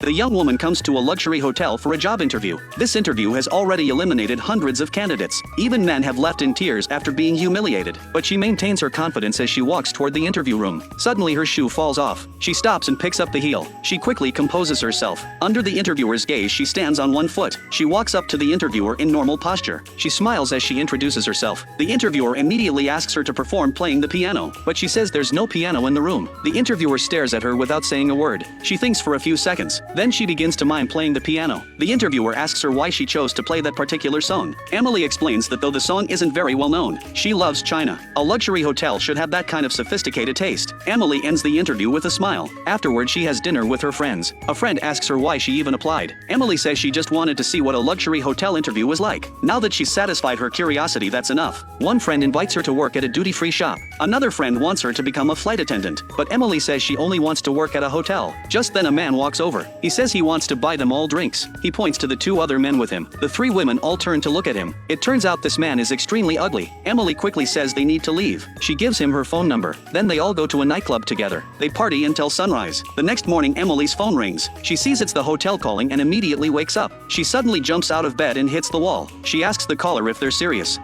The young woman comes to a luxury hotel for a job interview. This interview has already eliminated hundreds of candidates. Even men have left in tears after being humiliated. But she maintains her confidence as she walks toward the interview room. Suddenly her shoe falls off. She stops and picks up the heel. She quickly composes herself. Under the interviewer's gaze, she stands on one foot. She walks up to the interviewer in normal posture. She smiles as she introduces herself. The interviewer immediately asks her to perform playing the piano, but she says there's no piano in the room. The interviewer stares at her without saying a word. She thinks for a few seconds. Then she begins to mime playing the piano. The interviewer asks her why she chose to play that particular song. Emily explains that though the song isn't very well known, she loves China. A luxury hotel should have that kind of sophisticated taste. Emily ends the interview with a smile. Afterward, she has dinner with her friends. A friend asks her why she even applied. Emily says she just wanted to see what a luxury hotel interview was like. Now that she's satisfied her curiosity, that's enough. One friend invites her to work at a duty-free shop. Another friend wants her to become a flight attendant, but Emily says she only wants to work at a hotel. Just then a man walks over. He says he wants to buy them all drinks. He points to the two other men with him. The three women all turn to look at him. It turns out this man is extremely ugly. Emily quickly says they need to leave. She gives him her phone number. Then they all go to a nightclub together. They party until sunrise. The next morning Emily's phone rings. She sees it's the hotel calling and immediately wakes up. She suddenly jumps out of bed and hits the wall. She asks the caller if they're serious.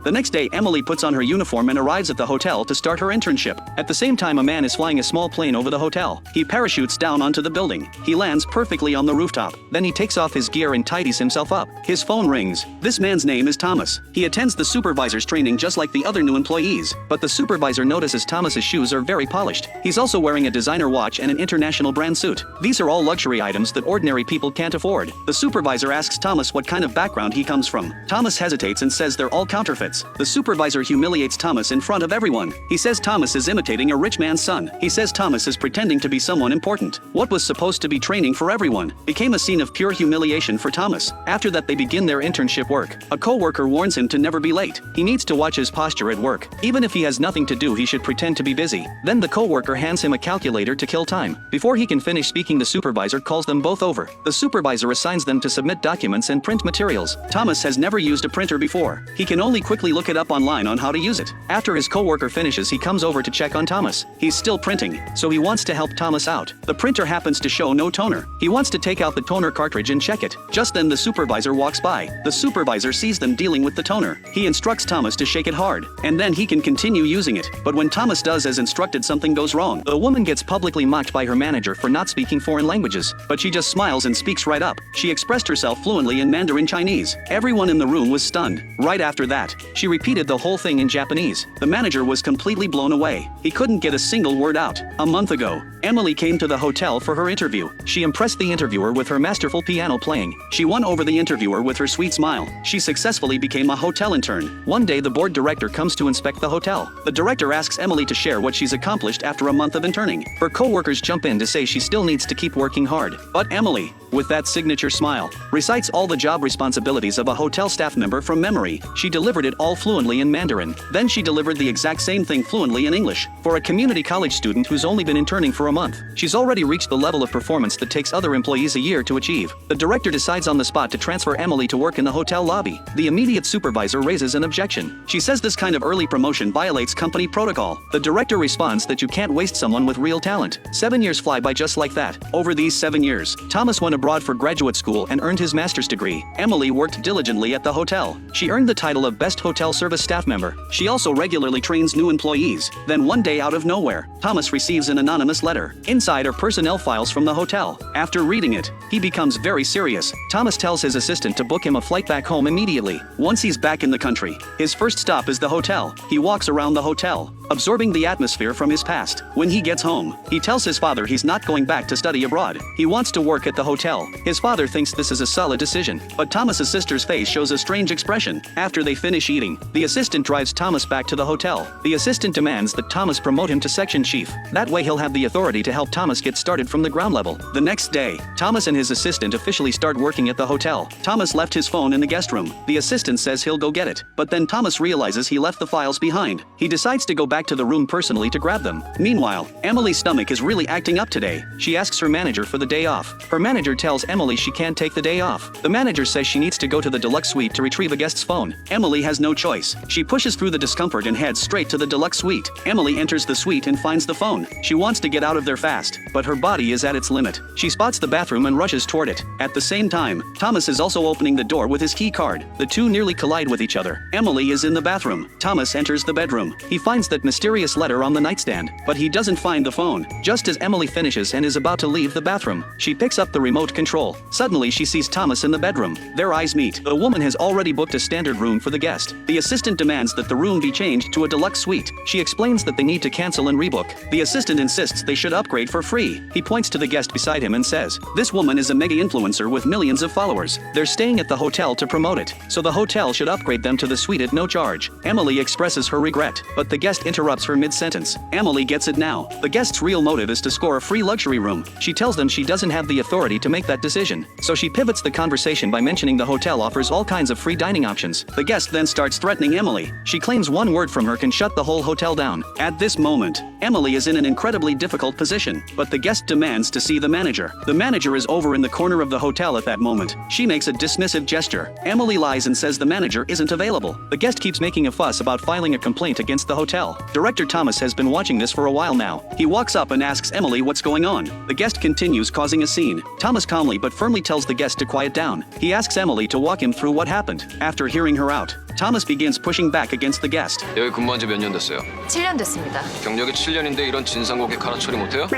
The next day, Emily puts on her uniform and arrives at the hotel to start her internship. At the same time, a man is flying a small plane over the hotel. He parachutes down onto the building. He lands perfectly on the rooftop. Then he takes off his gear and tidies himself up. His phone rings. This man's name is Thomas. He attends the supervisor's training just like the other new employees. But the supervisor notices Thomas's shoes are very polished. He's also wearing a designer watch and an international brand suit. These are all luxury items that ordinary people can't afford. The supervisor asks Thomas what kind of background he comes from. Thomas hesitates and says they're all counterfeits. The supervisor humiliates Thomas in front of everyone. He says Thomas is imitating a rich man's son. He says Thomas is pretending to be someone important. What was supposed to be training for everyone became a scene of pure humiliation for Thomas. After that, they begin their internship work. A co-worker warns him to never be late. He needs to watch his posture at work. Even if he has nothing to do, he should pretend to be busy. Then the co-worker hands him a calculator to kill time. Before he can finish speaking, the supervisor calls them both over. The supervisor assigns them to submit documents and print materials. Thomas has never used a printer before. He can only quickly look it up online on how to use it. After his co-worker finishes, he comes over to check on Thomas. He's still printing, so he wants to help Thomas out. The printer happens to show no toner. He wants to take out the toner cartridge and check it. Just then the supervisor walks by. The supervisor sees them dealing with the toner. He instructs Thomas to shake it hard, and then he can continue using it. But when Thomas does as instructed, something goes wrong. The woman gets publicly mocked by her manager for not speaking foreign languages, but she just smiles and speaks right up. She expressed herself fluently in Mandarin Chinese. Everyone in the room was stunned. Right after that, she repeated the whole thing in Japanese. The manager was completely blown away. He couldn't get a single word out. A month ago, Emily came to the hotel for her interview. She impressed the interviewer with her masterful piano playing. She won over the interviewer with her sweet smile. She successfully became a hotel intern. One day, the board director comes to inspect the hotel. The director asks Emily to share what she's accomplished after a month of interning. Her co-workers jump in to say she still needs to keep working hard. But Emily, with that signature smile, recites all the job responsibilities of a hotel staff member from memory. She delivered it all fluently in Mandarin. Then she delivered the exact same thing fluently in English. For a community college student who's only been interning for a month, she's already reached the level of performance that takes other employees a year to achieve. The director decides on the spot to transfer Emily to work in the hotel lobby. The immediate supervisor raises an objection. She says this kind of early promotion violates company protocol. The director responds that you can't waste someone with real talent. 7 years fly by just like that. Over these 7 years, Thomas went abroad for graduate school and earned his master's degree. Emily worked diligently at the hotel. She earned the title of Best Hotel Service Staff Member. She also regularly trains new employees. Then one day, out of nowhere, Thomas receives an anonymous letter. Inside are personnel files from the hotel. After reading it, he becomes very serious. Thomas tells his assistant to book him a flight back home immediately. Once he's back in the country, his first stop is the hotel. He walks around the hotel, absorbing the atmosphere from his past. When he gets home, he tells his father he's not going back to study abroad. He wants to work at the hotel. His father thinks this is a solid decision, but Thomas's sister's face shows a strange expression. After they finish eating, the assistant drives Thomas back to the hotel. The assistant demands that Thomas promote him to section chief. That way he'll have the authority to help Thomas get started from the ground level. The next day, Thomas and his assistant officially start working at the hotel. Thomas left his phone in the guest room. The assistant says he'll go get it, but then Thomas realizes he left the files behind. He decides to go back back to the room personally to grab them. Meanwhile, Emily's stomach is really acting up today. She asks her manager for the day off. Her manager tells Emily she can't take the day off. The manager says she needs to go to the deluxe suite to retrieve a guest's phone. Emily has no choice. She pushes through the discomfort and heads straight to the deluxe suite. Emily enters the suite and finds the phone. She wants to get out of there fast, but her body is at its limit. She spots the bathroom and rushes toward it. At the same time, Thomas is also opening the door with his key card. The two nearly collide with each other. Emily is in the bathroom. Thomas enters the bedroom. He finds that mysterious letter on the nightstand, but he doesn't find the phone. Just as Emily finishes and is about to leave the bathroom, she picks up the remote control. Suddenly she sees Thomas in the bedroom. Their eyes meet. The woman has already booked a standard room for the guest. The assistant demands that the room be changed to a deluxe suite. She explains that they need to cancel and rebook. The assistant insists they should upgrade for free. He points to the guest beside him and says, "This woman is a mega influencer with millions of followers. They're staying at the hotel to promote it, so the hotel should upgrade them to the suite at no charge." Emily expresses her regret, but the guest interrupts her mid-sentence. Emily gets it now. The guest's real motive is to score a free luxury room. She tells them she doesn't have the authority to make that decision, so she pivots the conversation by mentioning the hotel offers all kinds of free dining options. The guest then starts threatening Emily. She claims one word from her can shut the whole hotel down. At this moment, Emily is in an incredibly difficult position, but the guest demands to see the manager. The manager is over in the corner of the hotel at that moment. She makes a dismissive gesture. Emily lies and says the manager isn't available. The guest keeps making a fuss about filing a complaint against the hotel. Director Thomas has been watching this for a while now. He walks up and asks Emily what's going on. The guest continues causing a scene. Thomas calmly but firmly tells the guest to quiet down. He asks Emily to walk him through what happened. After hearing her out, Thomas begins pushing back against the guest. 여기 근무한 지 몇 년 됐어요? 7년 됐습니다. 경력이 7년인데 이런 진상 고객 하나 처리 못해요?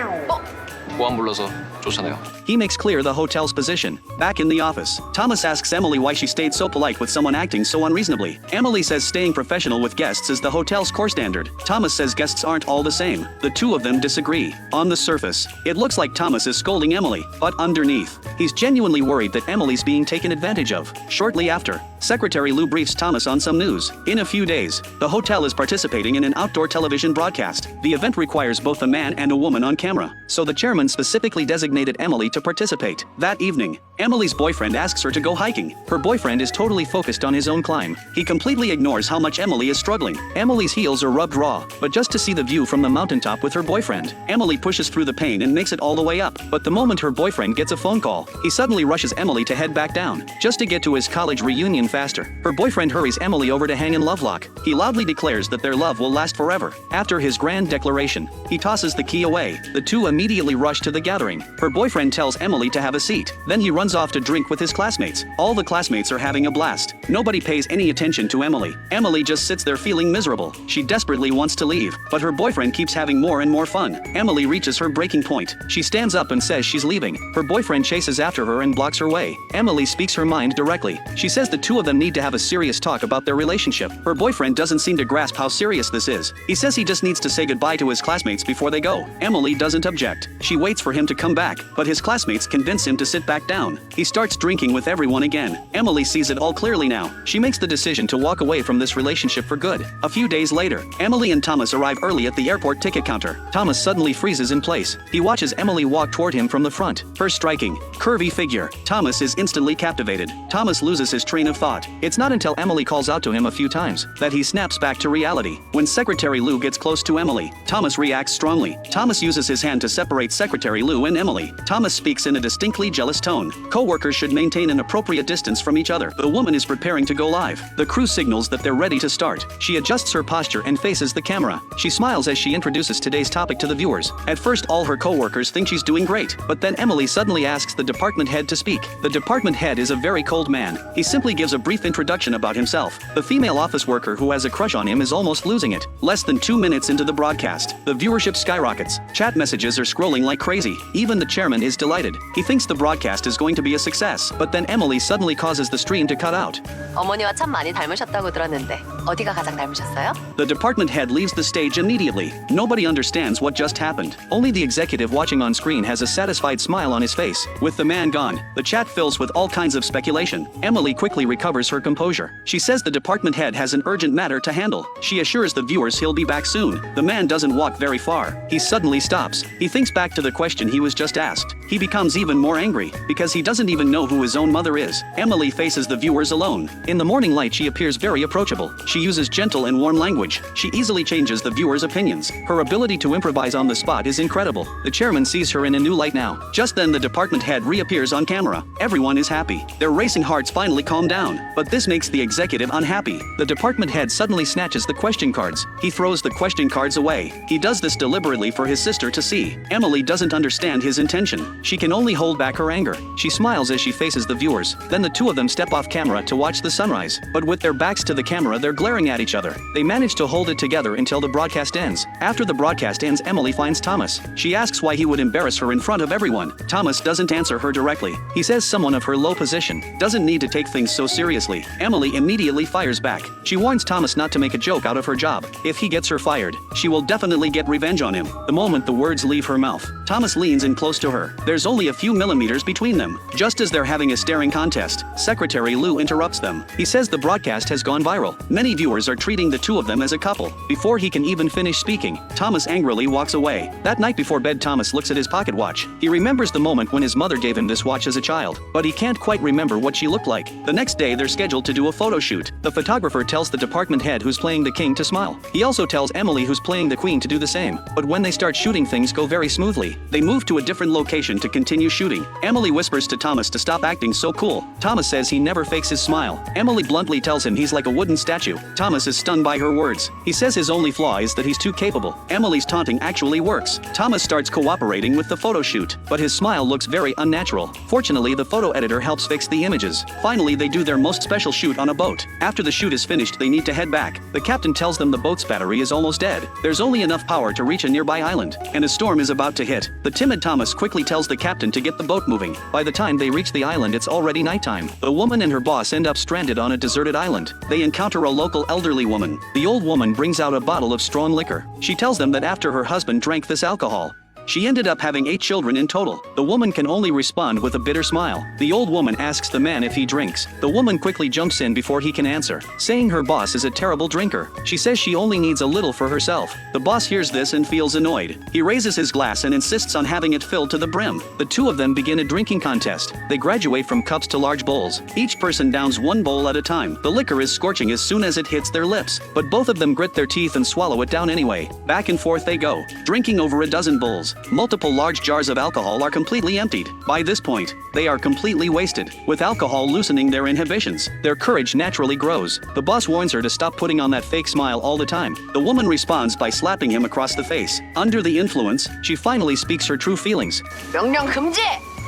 보안 불러서 쫓아내요. He makes clear the hotel's position. Back in the office, Thomas asks Emily why she stayed so polite with someone acting so unreasonably. Emily says staying professional with guests is the hotel's core standard. Thomas says guests aren't all the same. The two of them disagree. On the surface, it looks like Thomas is scolding Emily, but underneath, he's genuinely worried that Emily's being taken advantage of. Shortly after, Secretary Lou briefs Thomas on some news. In a few days, the hotel is participating in an outdoor television broadcast. The event requires both a man and a woman on camera, so the chairman specifically designated Emily to participate. That evening, Emily's boyfriend asks her to go hiking. Her boyfriend is totally focused on his own climb. He completely ignores how much Emily is struggling. Emily's heels are rubbed raw, but just to see the view from the mountaintop with her boyfriend. Emily pushes through the pain and makes it all the way up. But the moment her boyfriend gets a phone call, he suddenly rushes Emily to head back down, just to get to his college reunion faster. Her boyfriend hurries Emily over to hang in lovelock. He loudly declares that their love will last forever. After his grand declaration, he tosses the key away. The two immediately rush to the gathering. Her boyfriend tells Emily to have a seat. Then he runs off to drink with his classmates. All the classmates are having a blast. Nobody pays any attention to Emily. Emily just sits there feeling miserable. She desperately wants to leave, but her boyfriend keeps having more and more fun. Emily reaches her breaking point. She stands up and says she's leaving. Her boyfriend chases after her and blocks her way. Emily speaks her mind directly. She says the two of them need to have a serious talk about their relationship. Her boyfriend doesn't seem to grasp how serious this is. He says he just needs to say goodbye to his classmates before they go. Emily doesn't object. She waits for him to come back, but his classmates convince him to sit back down. He starts drinking with everyone again. Emily sees it all clearly now. She makes the decision to walk away from this relationship for good. A few days later, Emily and Thomas arrive early at the airport ticket counter. Thomas suddenly freezes in place. He watches Emily walk toward him from the front. Her striking, curvy figure. Thomas is instantly captivated. Thomas loses his train of thought. It's not until Emily calls out to him a few times that he snaps back to reality. When Secretary Lou gets close to Emily, Thomas reacts strongly. Thomas uses his hand to separate Secretary Lou and Emily. Thomas speaks in a distinctly jealous tone. Co-workers should maintain an appropriate distance from each other. The woman is preparing to go live. The crew signals that they're ready to start. She adjusts her posture and faces the camera. She smiles as she introduces today's topic to the viewers. At first, all her co-workers think she's doing great, but then Emily suddenly asks the department head to speak. The department head is a very cold man. He simply gives a brief introduction about himself. The female office worker who has a crush on him is almost losing it. Less than 2 minutes into the broadcast, the viewership skyrockets. Chat messages are scrolling like crazy. Even the chairman is delighted. He thinks the broadcast is going to be a success, but then Emily suddenly causes the stream to cut out. 어머니와 참 많이 닮으셨다고 들었는데 어디가 가장 닮으셨어요? The department head leaves the stage immediately. Nobody understands what just happened. Only the executive watching on screen has a satisfied smile on his face. With the man gone, the chat fills with all kinds of speculation. Emily quickly recovers her composure. She says the department head has an urgent matter to handle. She assures the viewers he'll be back soon. The man doesn't walk very far. He suddenly stops. He thinks back to the question he was just asked. He He becomes even more angry, because he doesn't even know who his own mother is. Emily faces the viewers alone. In the morning light she appears very approachable. She uses gentle and warm language. She easily changes the viewers' opinions. Her ability to improvise on the spot is incredible. The chairman sees her in a new light now. Just then the department head reappears on camera. Everyone is happy. Their racing hearts finally calm down. But this makes the executive unhappy. The department head suddenly snatches the question cards. He throws the question cards away. He does this deliberately for his sister to see. Emily doesn't understand his intention. She can only hold back her anger. She smiles as she faces the viewers. Then the two of them step off camera to watch the sunrise. But with their backs to the camera they're glaring at each other. They manage to hold it together until the broadcast ends. After the broadcast ends, Emily finds Thomas. She asks why he would embarrass her in front of everyone. Thomas doesn't answer her directly. He says someone of her low position doesn't need to take things so seriously. Emily immediately fires back. She warns Thomas not to make a joke out of her job. If he gets her fired, she will definitely get revenge on him. The moment the words leave her mouth, Thomas leans in close to her. There's only a few millimeters between them. Just as they're having a staring contest, Secretary Lou interrupts them. He says the broadcast has gone viral. Many viewers are treating the two of them as a couple. Before he can even finish speaking, Thomas angrily walks away. That night before bed, Thomas looks at his pocket watch. He remembers the moment when his mother gave him this watch as a child, but he can't quite remember what she looked like. The next day they're scheduled to do a photo shoot. The photographer tells the department head who's playing the king to smile. He also tells Emily who's playing the queen to do the same. But when they start shooting, things go very smoothly. They move to a different location to continue shooting. Emily whispers to Thomas to stop acting so cool. Thomas says he never fakes his smile. Emily bluntly tells him he's like a wooden statue. Thomas is stunned by her words. He says his only flaw is that he's too capable. Emily's taunting actually works. Thomas starts cooperating with the photo shoot, but his smile looks very unnatural. Fortunately, the photo editor helps fix the images. Finally, they do their most special shoot on a boat. After the shoot is finished, they need to head back. The captain tells them the boat's battery is almost dead. There's only enough power to reach a nearby island, and a storm is about to hit. The timid Thomas quickly tells the captain to get the boat moving. By the time they reach the island, it's already nighttime. The woman and her boss end up stranded on a deserted island. They encounter a local elderly woman. The old woman brings out a bottle of strong liquor. She tells them that after her husband drank this alcohol, she ended up having 8 children in total. The woman can only respond with a bitter smile. The old woman asks the man if he drinks. The woman quickly jumps in before he can answer, saying her boss is a terrible drinker. She says she only needs a little for herself. The boss hears this and feels annoyed. He raises his glass and insists on having it filled to the brim. The two of them begin a drinking contest. They graduate from cups to large bowls. Each person downs 1 bowl at a time. The liquor is scorching as soon as it hits their lips, but both of them grit their teeth and swallow it down anyway. Back and forth they go, drinking over a dozen bowls. Multiple large jars of alcohol are completely emptied. By this point, they are completely wasted. With alcohol loosening their inhibitions, their courage naturally grows. The boss warns her to stop putting on that fake smile all the time. The woman responds by slapping him across the face. Under the influence, she finally speaks her true feelings. 명령 금지!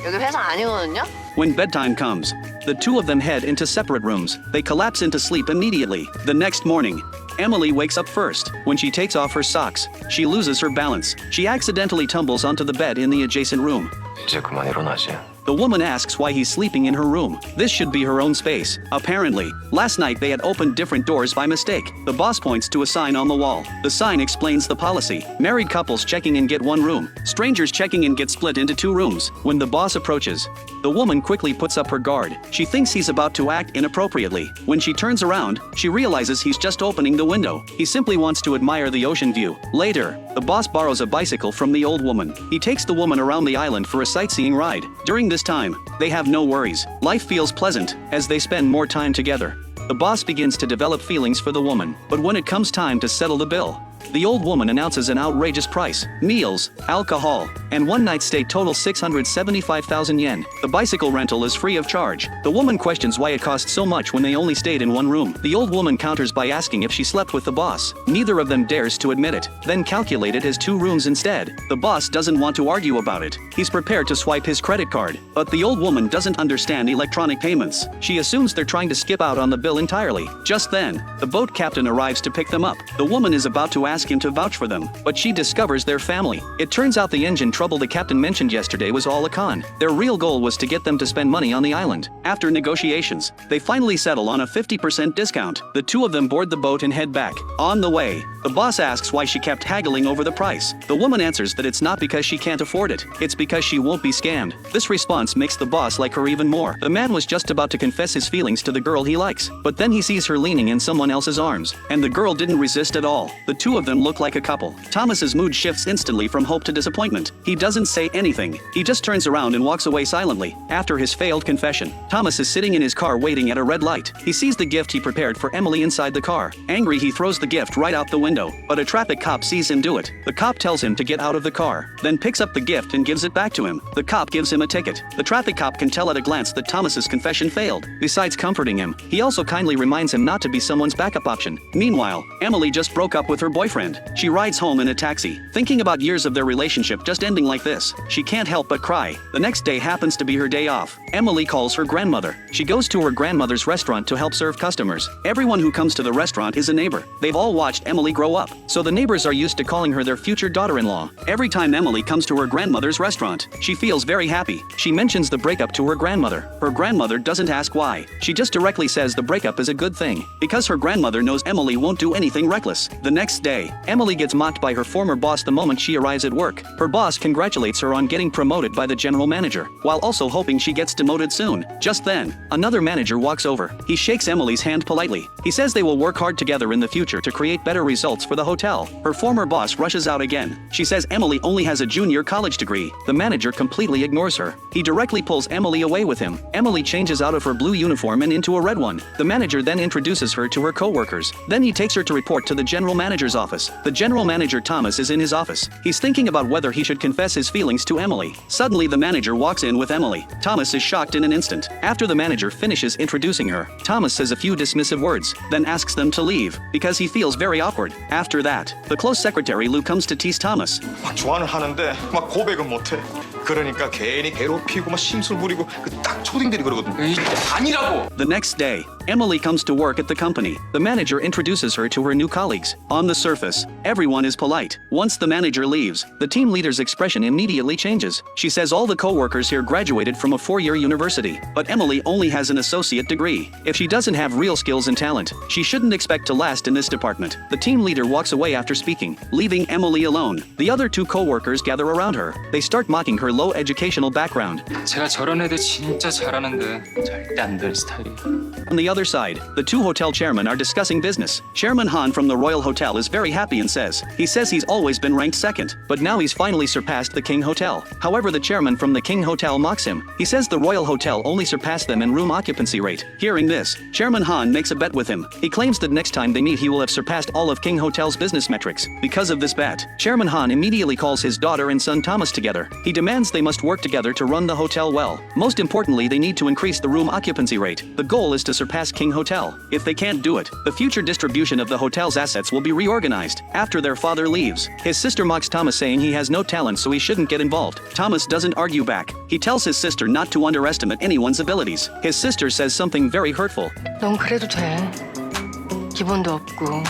여기 회사 아니거든요? When bedtime comes, the two of them head into separate rooms. They collapse into sleep immediately. The next morning, Emily wakes up first. When she takes off her socks, she loses her balance. She accidentally tumbles onto the bed in the adjacent room. 이제 그만 일어나지. The woman asks why he's sleeping in her room. This should be her own space. Apparently, last night they had opened different doors by mistake. The boss points to a sign on the wall. The sign explains the policy. Married couples checking in get 1 room. Strangers checking in get split into 2 rooms. When the boss approaches, the woman quickly puts up her guard. She thinks he's about to act inappropriately. When she turns around, she realizes he's just opening the window. He simply wants to admire the ocean view. Later, the boss borrows a bicycle from the old woman. He takes the woman around the island for a sightseeing ride. During this time, they have no worries. Life feels pleasant as they spend more time together. The boss begins to develop feelings for the woman, but when it comes time to settle the bill, the old woman announces an outrageous price. Meals, alcohol, and 1 night stay total 675,000 yen. The bicycle rental is free of charge. The woman questions why it cost so much when they only stayed in 1 room. The old woman counters by asking if she slept with the boss. Neither of them dares to admit it. Then calculate it as 2 rooms instead. The boss doesn't want to argue about it. He's prepared to swipe his credit card. But the old woman doesn't understand electronic payments. She assumes they're trying to skip out on the bill entirely. Just then, the boat captain arrives to pick them up. The woman is about to ask him to vouch for them, but she discovers their family. It turns out the engine trouble the captain mentioned yesterday was all a con. Their real goal was to get them to spend money on the island. After negotiations, they finally settle on a 50% discount. The two of them board the boat and head back. On the way, the boss asks why she kept haggling over the price. The woman answers that it's not because she can't afford it, it's because she won't be scammed. This response makes the boss like her even more. The man was just about to confess his feelings to the girl he likes, but then he sees her leaning in someone else's arms, and the girl didn't resist at all. The two two of them look like a couple. Thomas's mood shifts instantly from hope to disappointment. He doesn't say anything. He just turns around and walks away silently. After his failed confession, Thomas is sitting in his car waiting at a red light. He sees the gift he prepared for Emily inside the car. Angry, he throws the gift right out the window, but a traffic cop sees him do it. The cop tells him to get out of the car, then picks up the gift and gives it back to him. The cop gives him a ticket. The traffic cop can tell at a glance that Thomas's confession failed. Besides comforting him, he also kindly reminds him not to be someone's backup option. Meanwhile, Emily just broke up with her boyfriend. She rides home in a taxi, thinking about years of their relationship just ending like this. She can't help but cry. The next day happens to be her day off. Emily calls her grandmother. She goes to her grandmother's restaurant to help serve customers. Everyone who comes to the restaurant is a neighbor. They've all watched Emily grow up, so the neighbors are used to calling her their future daughter-in-law. Every time Emily comes to her grandmother's restaurant, she feels very happy. She mentions the breakup to her grandmother. Her grandmother doesn't ask why. She just directly says the breakup is a good thing, because her grandmother knows Emily won't do anything reckless. The next day, Emily gets mocked by her former boss the moment she arrives at work. Her boss congratulates her on getting promoted by the general manager, while also hoping she gets demoted soon. Just then, another manager walks over. He shakes Emily's hand politely. He says they will work hard together in the future to create better results for the hotel. Her former boss rushes out again. She says Emily only has a junior college degree. The manager completely ignores her. He directly pulls Emily away with him. Emily changes out of her blue uniform and into a red one. The manager then introduces her to her co-workers. Then he takes her to report to the general manager's office. The general manager Thomas is in his office. He's thinking about whether he should confess his feelings to Emily. Suddenly the manager walks in with Emily. Thomas is shocked in an instant. After the manager finishes introducing her, Thomas says a few dismissive words, then asks them to leave, because he feels very awkward. After that, the close secretary Lou comes to tease Thomas. 막 좋아는 하는데 막 고백은 못해. 그러니까 괜히 괴롭히고 막 심술 부리고 딱 초딩들이 그러거든. 아니라고! The next day, Emily comes to work at the company. The manager introduces her to her new colleagues. On the surface, everyone is polite. Once the manager leaves, the team leader's expression immediately changes. She says all the co-workers here graduated from a 4-year university, but Emily only has an associate degree. If she doesn't have real skills and talent, she shouldn't expect to last in this department. The team leader walks away after speaking, leaving Emily alone. The other two co-workers gather around her. They start mocking her low educational background. 제가 저런 애들 진짜 잘하는데 절대 안 될 스타일이. On the other side, the two hotel chairmen are discussing business. Chairman Han from the Royal Hotel is very happy and says he's always been ranked second, but now he's finally surpassed the King Hotel. However, the chairman from the King Hotel mocks him. He says the Royal Hotel only surpassed them in room occupancy rate. Hearing this, Chairman Han makes a bet with him. He claims that next time they meet he will have surpassed all of King Hotel's business metrics. Because of this bet, Chairman Han immediately calls his daughter and son Thomas together. He demands they must work together to run the hotel well. Most importantly, they need to increase the room occupancy rate. The goal is to surpass King Hotel. If they can't do it, the future distribution of the hotel's assets will be reorganized. After their father leaves, his sister mocks Thomas, saying he has no talent so he shouldn't get involved. Thomas doesn't argue back. He tells his sister not to underestimate anyone's abilities. His sister says something very hurtful. 넌 그래도 돼. 기본도 없고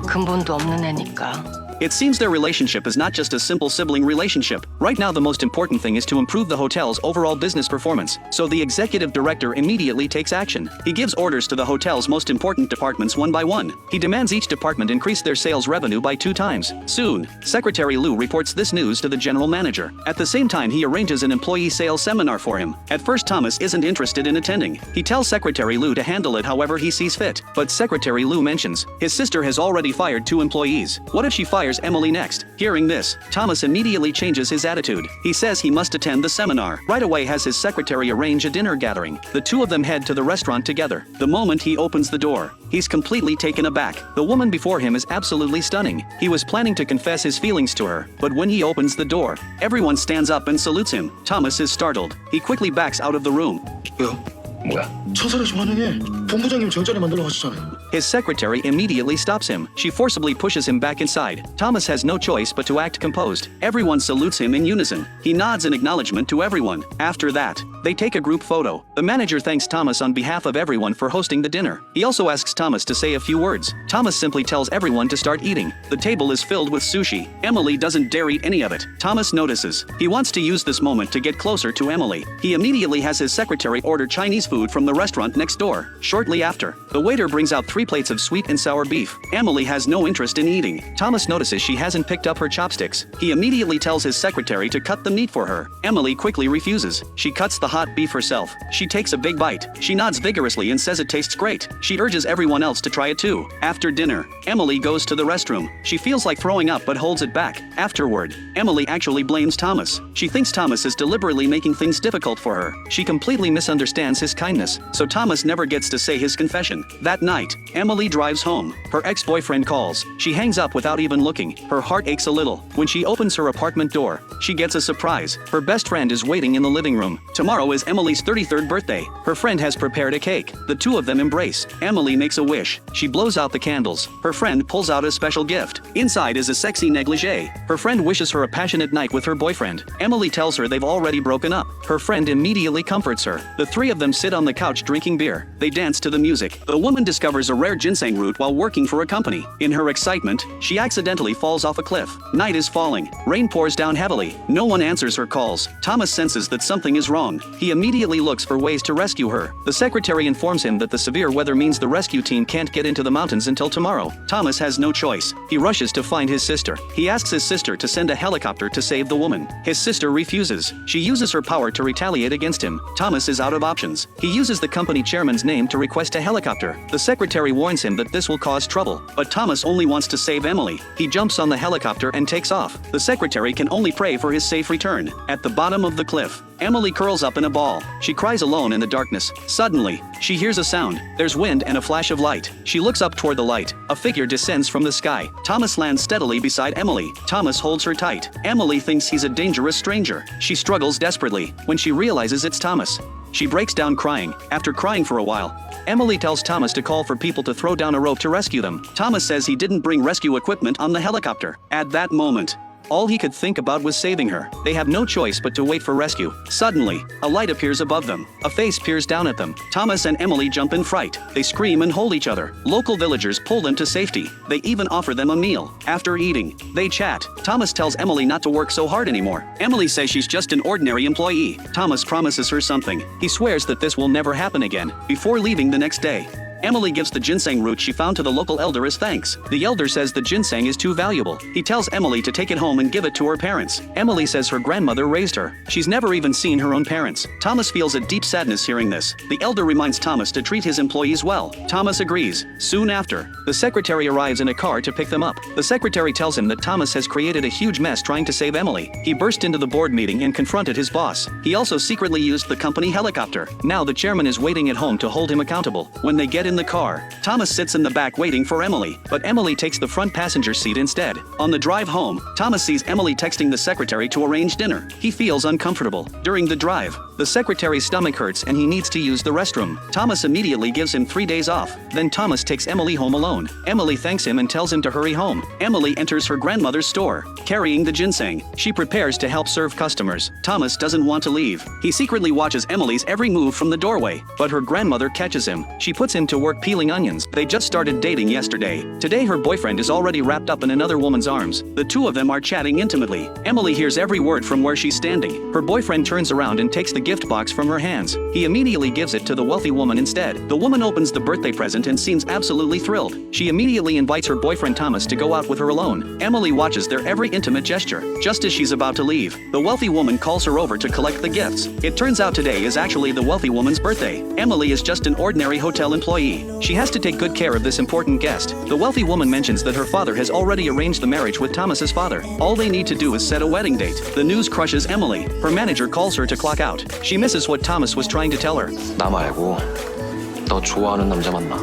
근본도 없는 애니까. It seems their relationship is not just a simple sibling relationship. Right now the most important thing is to improve the hotel's overall business performance, so the executive director immediately takes action. He gives orders to the hotel's most important departments one by one. He demands each department increase their sales revenue by 2 times. Soon, Secretary Lou reports this news to the general manager. At the same time, he arranges an employee sales seminar for him. At first, Thomas isn't interested in attending. He tells Secretary Lou to handle it however he sees fit. But Secretary Lou mentions his sister has already fired 2 employees. What if she fires Emily next? Hearing this, Thomas immediately changes his attitude. He says he must attend the seminar. Right away has his secretary arrange a dinner gathering. The two of them head to the restaurant together. The moment he opens the door, he's completely taken aback. The woman before him is absolutely stunning. He was planning to confess his feelings to her, but when he opens the door, everyone stands up and salutes him. Thomas is startled. He quickly backs out of the room. 뭐야? 처사를 좀 환영해. 본부장님 정자리 만들러 가시잖아요. His secretary immediately stops him. She forcibly pushes him back inside. Thomas has no choice but to act composed. Everyone salutes him in unison. He nods in acknowledgement to everyone. After that, they take a group photo. The manager thanks Thomas on behalf of everyone for hosting the dinner. He also asks Thomas to say a few words. Thomas simply tells everyone to start eating. The table is filled with sushi. Emily doesn't dare eat any of it. Thomas notices. He wants to use this moment to get closer to Emily. He immediately has his secretary order Chinese food from the restaurant next door. Shortly Shortly after, the waiter brings out 3 plates of sweet and sour beef. Emily has no interest in eating. Thomas notices she hasn't picked up her chopsticks. He immediately tells his secretary to cut the meat for her. Emily quickly refuses. She cuts the hot beef herself. She takes a big bite. She nods vigorously and says it tastes great. She urges everyone else to try it too. After dinner, Emily goes to the restroom. She feels like throwing up but holds it back. Afterward, Emily actually blames Thomas. She thinks Thomas is deliberately making things difficult for her. She completely misunderstands his kindness, so Thomas never gets to say his confession. That night, Emily drives home. Her ex-boyfriend calls. She hangs up without even looking. Her heart aches a little. When she opens her apartment door, she gets a surprise. Her best friend is waiting in the living room. Tomorrow is Emily's 33rd birthday. Her friend has prepared a cake. The two of them embrace. Emily makes a wish. She blows out the candles. Her friend pulls out a special gift. Inside is a sexy negligee. Her friend wishes her a passionate night with her boyfriend. Emily tells her they've already broken up. Her friend immediately comforts her. The three of them sit on the couch drinking beer. They dance to the music. The woman discovers a rare ginseng root while working for a company. In her excitement, she accidentally falls off a cliff. Night is falling. Rain pours down heavily. No one answers her calls. Thomas senses that something is wrong. He immediately looks for ways to rescue her. The secretary informs him that the severe weather means the rescue team can't get into the mountains until tomorrow. Thomas has no choice. He rushes to find his sister. He asks his sister to send a helicopter to save the woman. His sister refuses. She uses her power to retaliate against him. Thomas is out of options. He uses the company chairman's name to request a helicopter. The secretary warns him that this will cause trouble, but Thomas only wants to save Emily. He jumps on the helicopter and takes off. The secretary can only pray for his safe return. At the bottom of the cliff, Emily curls up in a ball. She cries alone in the darkness. Suddenly, she hears a sound. There's wind and a flash of light. She looks up toward the light. A figure descends from the sky. Thomas lands steadily beside Emily. Thomas holds her tight. Emily thinks he's a dangerous stranger. She struggles desperately. When she realizes it's Thomas, she breaks down crying. After crying for a while, Emily tells Thomas to call for people to throw down a rope to rescue them. Thomas says he didn't bring rescue equipment on the helicopter. At that moment, all he could think about was saving her. They have no choice but to wait for rescue. Suddenly, a light appears above them. A face peers down at them. Thomas and Emily jump in fright. They scream and hold each other. Local villagers pull them to safety. They even offer them a meal. After eating, they chat. Thomas tells Emily not to work so hard anymore. Emily says she's just an ordinary employee. Thomas promises her something. He swears that this will never happen again. Before leaving the next day, Emily gives the ginseng root she found to the local elder as thanks. The elder says the ginseng is too valuable. He tells Emily to take it home and give it to her parents. Emily says her grandmother raised her. She's never even seen her own parents. Thomas feels a deep sadness hearing this. The elder reminds Thomas to treat his employees well. Thomas agrees. Soon after, the secretary arrives in a car to pick them up. The secretary tells him that Thomas has created a huge mess trying to save Emily. He burst into the board meeting and confronted his boss. He also secretly used the company helicopter. Now the chairman is waiting at home to hold him accountable. When they get in the car, Thomas sits in the back waiting for Emily, but Emily takes the front passenger seat instead. On the drive home, Thomas sees Emily texting the secretary to arrange dinner. He feels uncomfortable. During the drive, the secretary's stomach hurts and he needs to use the restroom. Thomas immediately gives him 3 days off. Then Thomas takes Emily home alone. Emily thanks him and tells him to hurry home. Emily enters her grandmother's store, carrying the ginseng. She prepares to help serve customers. Thomas doesn't want to leave. He secretly watches Emily's every move from the doorway, but her grandmother catches him. She puts him to work peeling onions. They just started dating yesterday. Today her boyfriend is already wrapped up in another woman's arms. The two of them are chatting intimately. Emily hears every word from where she's standing. Her boyfriend turns around and takes the gift box from her hands. He immediately gives it to the wealthy woman instead. The woman opens the birthday present and seems absolutely thrilled. She immediately invites her boyfriend Thomas to go out with her alone. Emily watches their every intimate gesture. Just as she's about to leave, the wealthy woman calls her over to collect the gifts. It turns out today is actually the wealthy woman's birthday. Emily is just an ordinary hotel employee. She has to take good care of this important guest. The wealthy woman mentions that her father has already arranged the marriage with Thomas's father. All they need to do is set a wedding date. The news crushes Emily. Her manager calls her to clock out. She misses what Thomas was trying to tell her. 나 말고 너 좋아하는 남자 만나.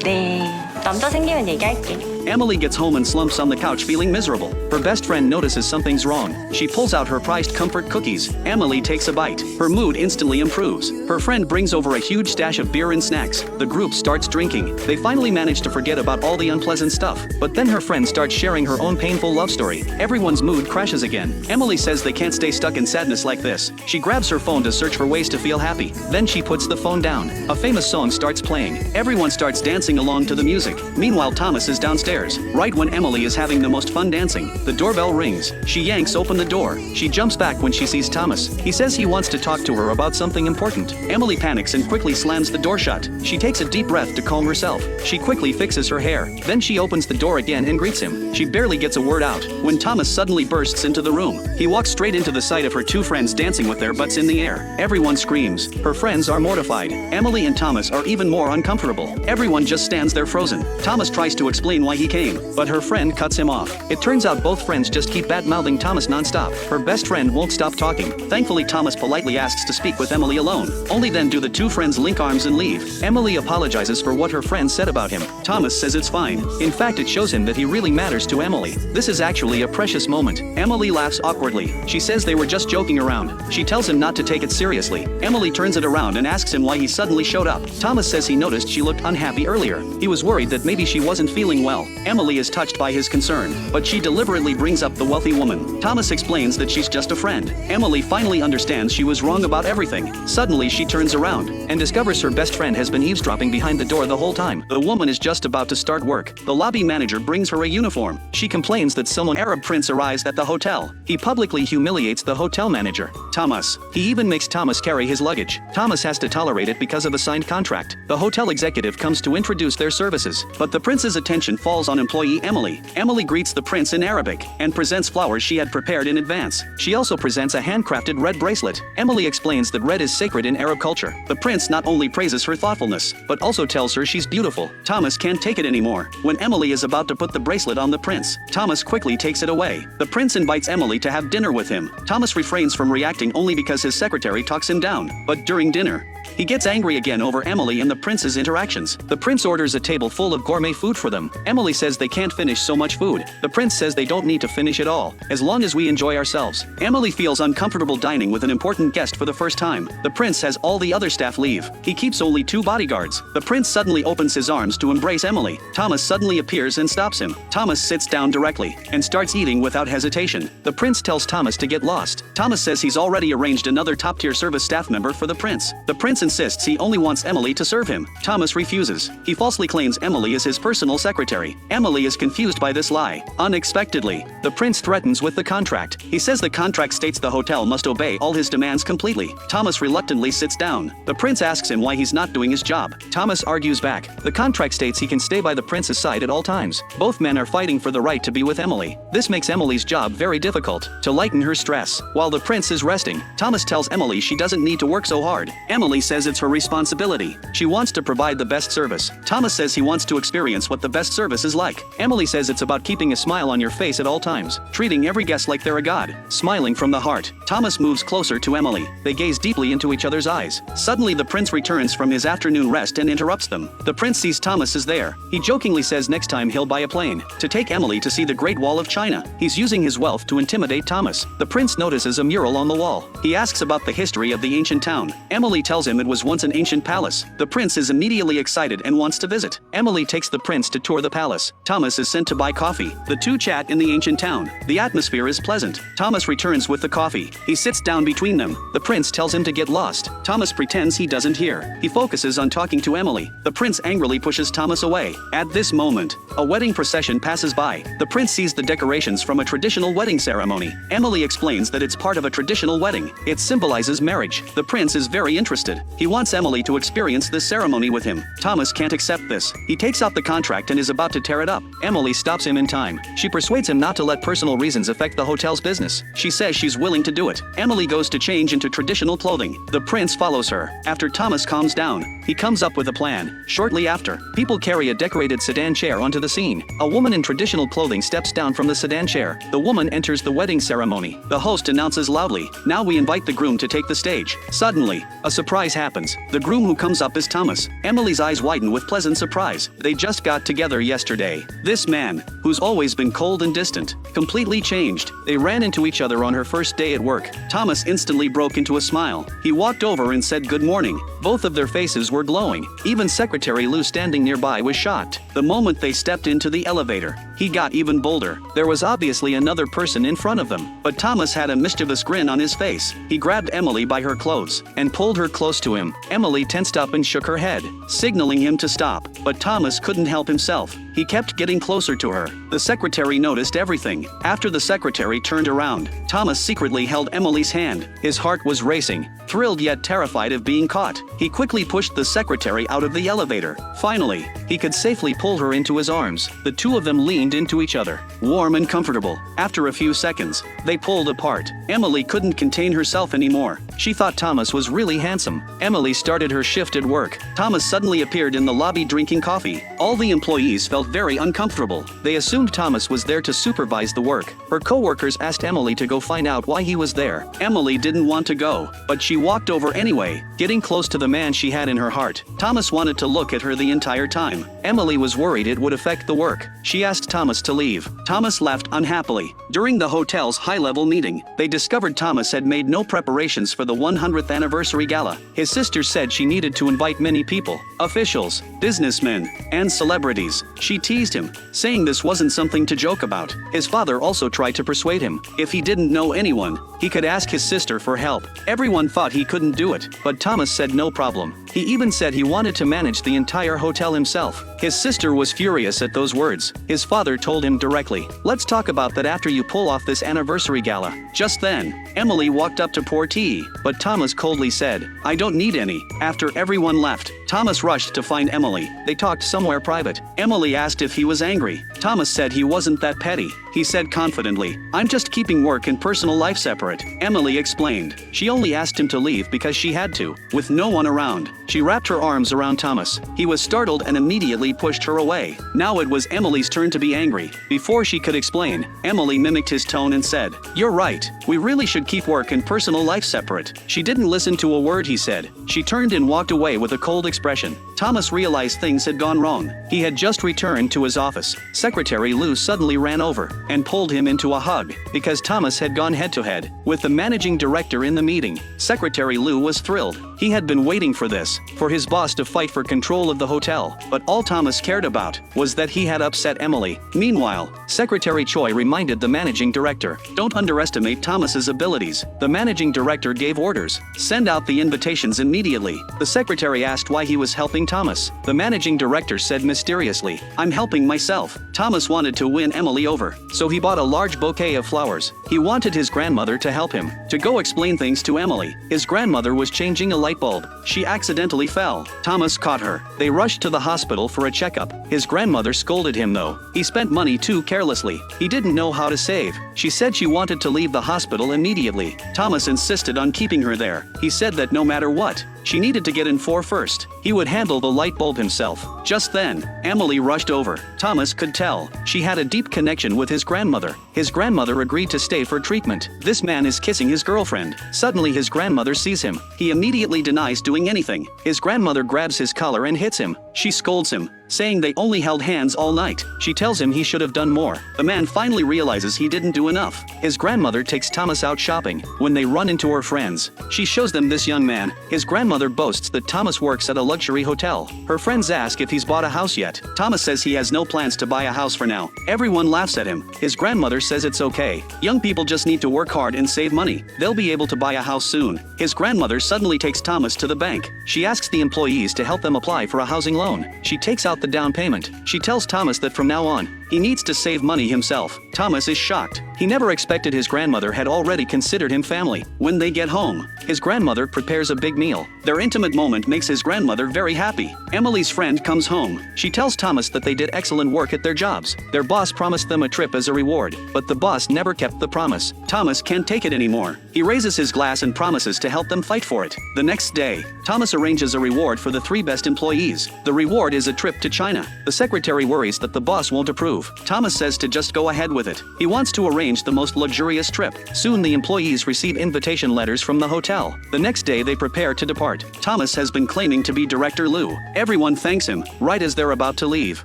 네, 남자 생기면 얘기할게. Emily gets home and slumps on the couch feeling miserable. Her best friend notices something's wrong. She pulls out her prized comfort cookies. Emily takes a bite. Her mood instantly improves. Her friend brings over a huge stash of beer and snacks. The group starts drinking. They finally manage to forget about all the unpleasant stuff. But then her friend starts sharing her own painful love story. Everyone's mood crashes again. Emily says they can't stay stuck in sadness like this. She grabs her phone to search for ways to feel happy. Then she puts the phone down. A famous song starts playing. Everyone starts dancing along to the music. Meanwhile, Thomas is downstairs. upstairs. Right when Emily is having the most fun dancing, the doorbell rings. She yanks open the door. She jumps back when she sees Thomas. He says he wants to talk to her about something important. Emily panics and quickly slams the door shut. She takes a deep breath to calm herself. She quickly fixes her hair. Then she opens the door again and greets him. She barely gets a word out when Thomas suddenly bursts into the room. He walks straight into the sight of her two friends dancing with their butts in the air. Everyone screams. Her friends are mortified. Emily and Thomas are even more uncomfortable. Everyone just stands there frozen. Thomas tries to explain why he came, but her friend cuts him off. It turns out both friends just keep bad-mouthing Thomas non-stop. Her best friend won't stop talking. Thankfully, Thomas politely asks to speak with Emily alone. Only then do the two friends link arms and leave. Emily apologizes for what her friend said about him. Thomas says it's fine. In fact, it shows him that he really matters to Emily. This is actually a precious moment. Emily laughs awkwardly. She says they were just joking around. She tells him not to take it seriously. Emily turns it around and asks him why he suddenly showed up. Thomas says he noticed she looked unhappy earlier. He was worried that maybe she wasn't feeling well. Emily is touched by his concern, but she deliberately brings up the wealthy woman. Thomas explains that she's just a friend. Emily finally understands she was wrong about everything. Suddenly she turns around and discovers her best friend has been eavesdropping behind the door the whole time. The woman is just about to start work. The lobby manager brings her a uniform. She complains that someone Arab prince arrives at the hotel. He publicly humiliates the hotel manager, Thomas. He even makes Thomas carry his luggage. Thomas has to tolerate it because of a signed contract. The hotel executive comes to introduce their services, but the prince's attention falls on employee Emily. Emily greets the prince in Arabic and presents flowers she had prepared in advance. She also presents a handcrafted red bracelet. Emily explains that red is sacred in Arab culture. The prince not only praises her thoughtfulness, but also tells her she's beautiful. Thomas can't take it anymore. When Emily is about to put the bracelet on the prince, Thomas quickly takes it away. The prince invites Emily to have dinner with him. Thomas refrains from reacting only because his secretary talks him down. But during dinner, he gets angry again over Emily and the prince's interactions. The prince orders a table full of gourmet food for them. Emily says they can't finish so much food. The prince says they don't need to finish it all, as long as we enjoy ourselves. Emily feels uncomfortable dining with an important guest for the first time. The prince has all the other staff leave. He keeps only 2 bodyguards. The prince suddenly opens his arms to embrace Emily. Thomas suddenly appears and stops him. Thomas sits down directly and starts eating without hesitation. The prince tells Thomas to get lost. Thomas says he's already arranged another top-tier service staff member for the prince. The prince insists he only wants Emily to serve him. Thomas refuses. He falsely claims Emily is his personal secretary. Emily is confused by this lie. Unexpectedly, the prince threatens with the contract. He says the contract states the hotel must obey all his demands completely. Thomas reluctantly sits down. The prince asks him why he's not doing his job. Thomas argues back. The contract states he can stay by the prince's side at all times. Both men are fighting for the right to be with Emily. This makes Emily's job very difficult. To lighten her stress, while the prince is resting, Thomas tells Emily she doesn't need to work so hard. Emily says it's her responsibility. She wants to provide the best service. Thomas says he wants to experience what the best service is like. Emily says it's about keeping a smile on your face at all times, treating every guest like they're a god, smiling from the heart. Thomas moves closer to Emily. They gaze deeply into each other's eyes. Suddenly the prince returns from his afternoon rest and interrupts them. The prince sees Thomas is there. He jokingly says next time he'll buy a plane to take Emily to see the Great Wall of China. He's using his wealth to intimidate Thomas. The prince notices a mural on the wall. He asks about the history of the ancient town. Emily tells him it was once an ancient palace. The prince is immediately excited and wants to visit. Emily takes the prince to tour the palace. Thomas is sent to buy coffee. The two chat in the ancient town. The atmosphere is pleasant. Thomas returns with the coffee. He sits down between them. The prince tells him to get lost. Thomas pretends he doesn't hear. He focuses on talking to Emily. The prince angrily pushes Thomas away. At this moment, a wedding procession passes by. The prince sees the decorations from a traditional wedding ceremony. Emily explains that it's part of a traditional wedding. It symbolizes marriage. The prince is very interested. He wants Emily to experience this ceremony with him. Thomas can't accept this. He takes out the contract and is about to tear it up. Emily stops him in time. She persuades him not to let personal reasons affect the hotel's business. She says she's willing to do it. Emily goes to change into traditional clothing. The prince follows her. After Thomas calms down, he comes up with a plan. Shortly after, people carry a decorated sedan chair onto the scene. A woman in traditional clothing steps down from the sedan chair. The woman enters the wedding ceremony. The host announces loudly, "Now we invite the groom to take the stage." Suddenly, a surprise happens. The groom who comes up is Thomas. Emily's eyes widen with pleasant surprise. They just got together yesterday. This man, who's always been cold and distant, completely changed. They ran into each other on her first day at work. Thomas instantly broke into a smile. He walked over and said good morning. Both of their faces were glowing. Even Secretary Lou standing nearby was shocked. The moment they stepped into the elevator, he got even bolder. There was obviously another person in front of them, but Thomas had a mischievous grin on his face. He grabbed Emily by her clothes and pulled her closer close to him. Emily tensed up and shook her head, signaling him to stop. But Thomas couldn't help himself. He kept getting closer to her. The secretary noticed everything. After the secretary turned around, Thomas secretly held Emily's hand. His heart was racing, thrilled yet terrified of being caught. He quickly pushed the secretary out of the elevator. Finally, he could safely pull her into his arms. The two of them leaned into each other, warm and comfortable. After a few seconds, they pulled apart. Emily couldn't contain herself anymore. She thought Thomas was really handsome. Emily started her shift at work. Thomas suddenly appeared in the lobby drinking coffee. All the employees felt very uncomfortable. They assumed Thomas was there to supervise the work. Her co-workers asked Emily to go find out why he was there. Emily didn't want to go, but she walked over anyway, getting close to the man she had in her heart. Thomas wanted to look at her the entire time. Emily was worried it would affect the work. She asked Thomas to leave. Thomas laughed unhappily. During the hotel's high-level meeting, they discovered Thomas had made no preparations for the 100th anniversary gala. His sister said she needed to invite many people, officials, businessmen, and celebrities. She teased him, saying this wasn't something to joke about. His father also tried to persuade him. If he didn't know anyone, he could ask his sister for help. Everyone thought he couldn't do it, but Thomas said no problem. He even said he wanted to manage the entire hotel himself. His sister was furious at those words. His father told him directly, "Let's talk about that after you pull off this anniversary gala." Just then, Emily walked up to pour tea, but Thomas coldly said, "I don't need any." After everyone left, Thomas rushed to find Emily. They talked somewhere private. Emily asked if he was angry. Thomas said he wasn't that petty. He said confidently, "I'm just keeping work and personal life separate." Emily explained. She only asked him to leave because she had to. With no one around, she wrapped her arms around Thomas. He was startled and immediately pushed her away. Now it was Emily's turn to be angry. Before she could explain, Emily mimicked his tone and said, "You're right. We really should keep work and personal life separate." She didn't listen to a word he said. She turned and walked away with a cold expression. Thomas realized things had gone wrong. He had just returned to his office. Secretary Lou suddenly ran over and pulled him into a hug because Thomas had gone head-to-head with the managing director in the meeting. Secretary Lou was thrilled. He had been waiting for this, for his boss to fight for control of the hotel. But all Thomas cared about was that he had upset Emily. Meanwhile, Secretary Choi reminded the managing director, "Don't underestimate Thomas's abilities." The managing director gave orders, "Send out the invitations immediately." The secretary asked why he was helping Thomas. The managing director said mysteriously, "I'm helping myself." Thomas wanted to win Emily over, so he bought a large bouquet of flowers. He wanted his grandmother to help him, to go explain things to Emily. His grandmother was changing a light bulb. She accidentally fell. Thomas caught her. They rushed to the hospital for a checkup. His grandmother scolded him though. He spent money too carelessly. He didn't know how to save. She said she wanted to leave the hospital immediately. Thomas insisted on keeping her there. He said that no matter what, she needed to get in for first. He would handle the light bulb himself. Just then, Emily rushed over. Thomas could tell she had a deep connection with his grandmother. His grandmother agreed to stay for treatment. This man is kissing his girlfriend. Suddenly his grandmother sees him. He immediately denies doing anything. His grandmother grabs his collar and hits him. She scolds him, saying they only held hands all night. She tells him he should have done more. The man finally realizes he didn't do enough. His grandmother takes Thomas out shopping. When they run into her friends, she shows them this young man. His grandmother boasts that Thomas works at a luxury hotel. Her friends ask if he's bought a house yet. Thomas says he has no plans to buy a house for now. Everyone laughs at him. His grandmother says it's okay. Young people just need to work hard and save money. They'll be able to buy a house soon. His grandmother suddenly takes Thomas to the bank. She asks the employees to help them apply for a housing loan. She takes out the down payment. She tells Thomas that from now on, he needs to save money himself. Thomas is shocked. He never expected his grandmother had already considered him family. When they get home, his grandmother prepares a big meal. Their intimate moment makes his grandmother very happy. Emily's friend comes home. She tells Thomas that they did excellent work at their jobs. Their boss promised them a trip as a reward, but the boss never kept the promise. Thomas can't take it anymore. He raises his glass and promises to help them fight for it. The next day, Thomas arranges a reward for the 3 best employees. The reward is a trip to China. The secretary worries that the boss won't approve. Thomas says to just go ahead with it. He wants to arrange the most luxurious trip. Soon the employees receive invitation letters from the hotel. The next day they prepare to depart. Thomas has been claiming to be Director Lou. Everyone thanks him, right as they're about to leave.